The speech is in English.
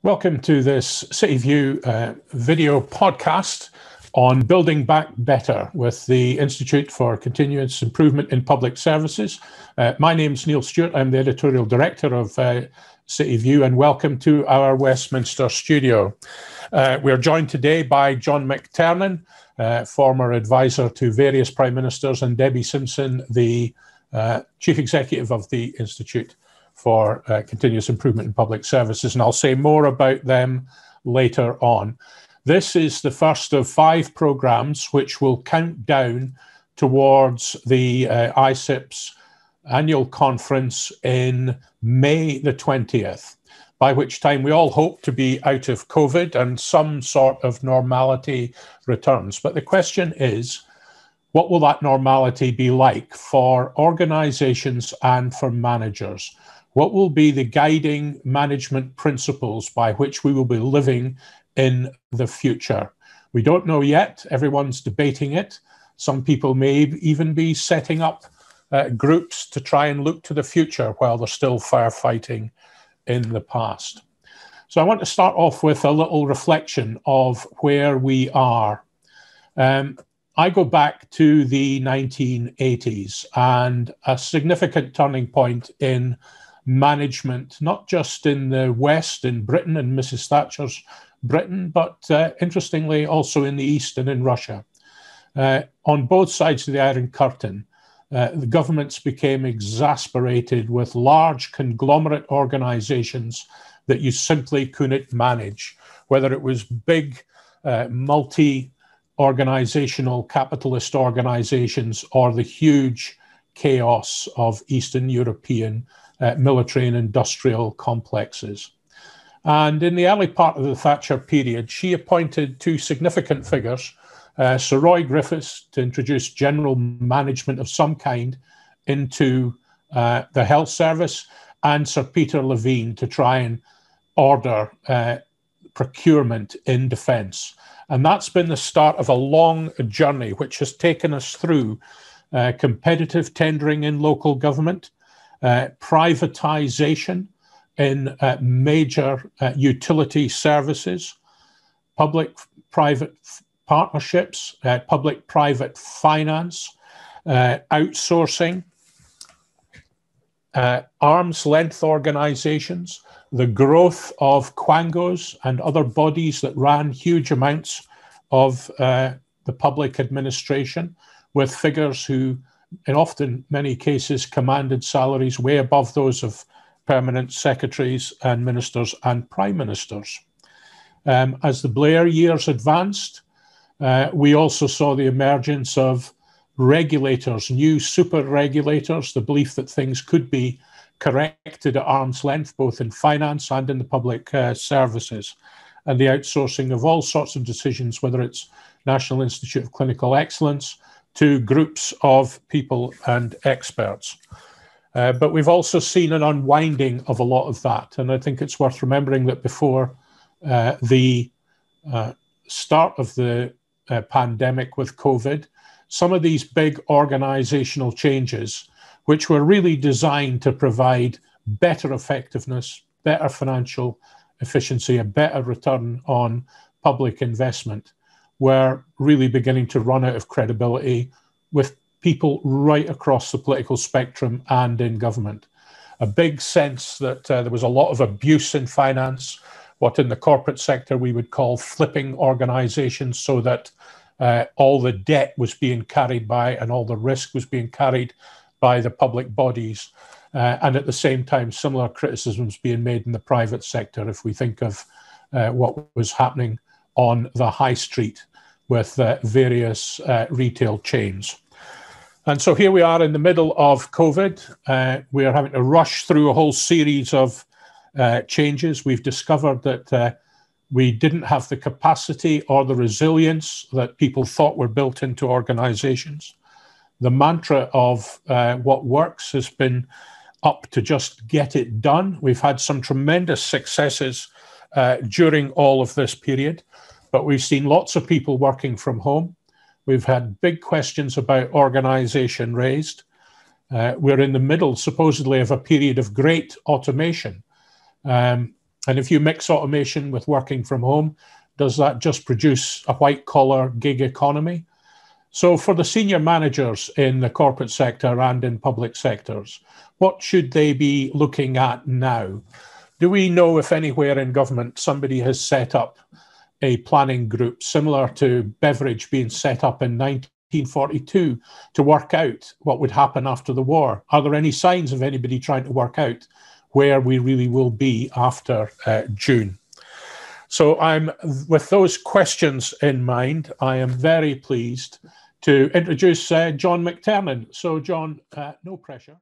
Welcome to this City View video podcast on Building Back Better with the Institute for Continuous Improvement in Public Services. My name's Neil Stewart. I'm the editorial director of City View, and welcome to our Westminster studio. We're joined today by John McTernan, former advisor to various prime ministers, and Debbie Simpson, the chief executive of the Institute for Continuous Improvement in Public Services, and I'll say more about them later on. This is the first of 5 programmes which will count down towards the ICIP's annual conference in May the 20th, by which time we all hope to be out of COVID and some sort of normality returns. But the question is, what will that normality be like for organisations and for managers? What will be the guiding management principles by which we will be living in the future? We don't know yet. Everyone's debating it. Some people may even be setting up groups to try and look to the future while they're still firefighting in the past. So I want to start off with a little reflection of where we are. I go back to the 1980s and a significant turning point in management, not just in the West, in Britain and Mrs. Thatcher's Britain, but interestingly also in the East and in Russia. On both sides of the Iron Curtain, the governments became exasperated with large conglomerate organizations that you simply couldn't manage, whether it was big multi-organizational capitalist organizations or the huge chaos of Eastern European military and industrial complexes. And in the early part of the Thatcher period, she appointed 2 significant figures, Sir Roy Griffiths to introduce general management of some kind into the health service, and Sir Peter Levine to try and order procurement in defence. And that's been the start of a long journey which has taken us through competitive tendering in local government, privatization in major utility services, public-private partnerships, public-private finance, outsourcing, arm's length organizations, the growth of quangos and other bodies that ran huge amounts of the public administration, with figures who in often many cases commanded salaries way above those of permanent secretaries and ministers and prime ministers. As the Blair years advanced, we also saw the emergence of regulators, new super regulators, the belief that things could be corrected at arm's length, both in finance and in the public services, and the outsourcing of all sorts of decisions, whether it's National Institute of Clinical Excellence, to groups of people and experts. But we've also seen an unwinding of a lot of that. And I think it's worth remembering that before the start of the pandemic with COVID, some of these big organizational changes, which were really designed to provide better effectiveness, better financial efficiency, a better return on public investment, were really beginning to run out of credibility with people right across the political spectrum and in government. A big sense that there was a lot of abuse in finance, what in the corporate sector we would call flipping organizations, so that all the debt was being carried by and all the risk was being carried by the public bodies. And at the same time, similar criticisms being made in the private sector, if we think of what was happening on the high street with various retail chains. And so here we are in the middle of COVID. We are having to rush through a whole series of changes. We've discovered that we didn't have the capacity or the resilience that people thought were built into organizations. The mantra of what works has been up to just get it done. We've had some tremendous successes during all of this period, but we've seen lots of people working from home. We've had big questions about organization raised. We're in the middle, supposedly, of a period of great automation. And if you mix automation with working from home, does that just produce a white-collar gig economy? So for the senior managers in the corporate sector and in public sectors, what should they be looking at now? Do we know if anywhere in government somebody has set up a planning group similar to Beveridge being set up in 1942 to work out what would happen after the war? Are there any signs of anybody trying to work out where we really will be after June? So with those questions in mind, I am very pleased to introduce John McTernan. So John, no pressure.